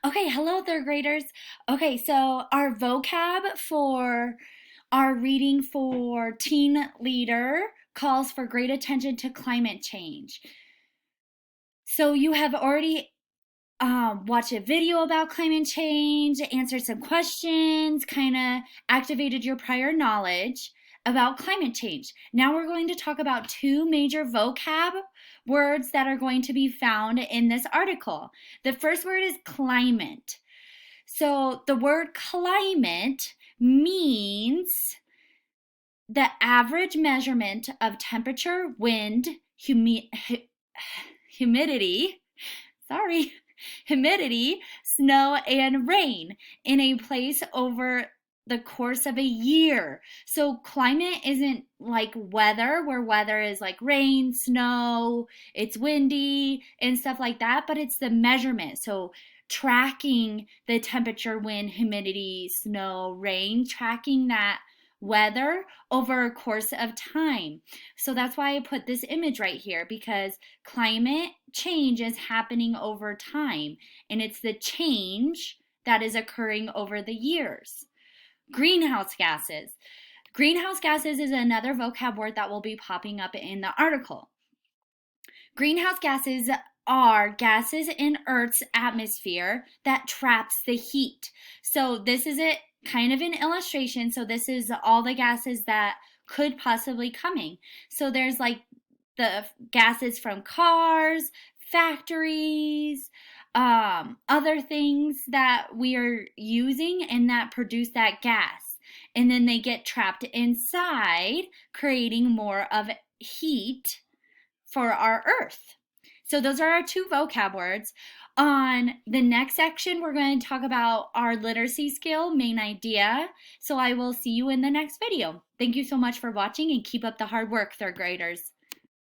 Okay, hello, third graders. Okay, so our vocab for our reading for teen leader calls for great attention to climate change. So you have already watched a video about climate change, answered some questions, kind of activated your prior knowledge about climate change. Now we're going to talk about two major vocab words that are going to be found in this article. The first word is climate. So the word climate means the average measurement of temperature, wind, humidity, sorry, humidity, snow, and rain in a place over the course of a year. So climate isn't like weather, where weather is like rain, snow, it's windy and stuff like that, but it's the measurement. So tracking the temperature, wind, humidity, snow, rain, tracking that weather over a course of time. So that's why I put this image right here, because climate change is happening over time, and it's the change that is occurring over the years. Greenhouse gases. Greenhouse gases is another vocab word that will be popping up in the article. Greenhouse gases are gases in Earth's atmosphere that traps the heat. So this is it, kind of an illustration. So this is all the gases that could possibly coming. So there's like the gases from cars, factories, other things that we are using and that produce that gas. And then they get trapped inside, creating more of heat for our earth. So those are our two vocab words. On the next section, we're going to talk about our literacy skill, main idea. So I will see you in the next video. Thank you so much for watching and keep up the hard work, third graders.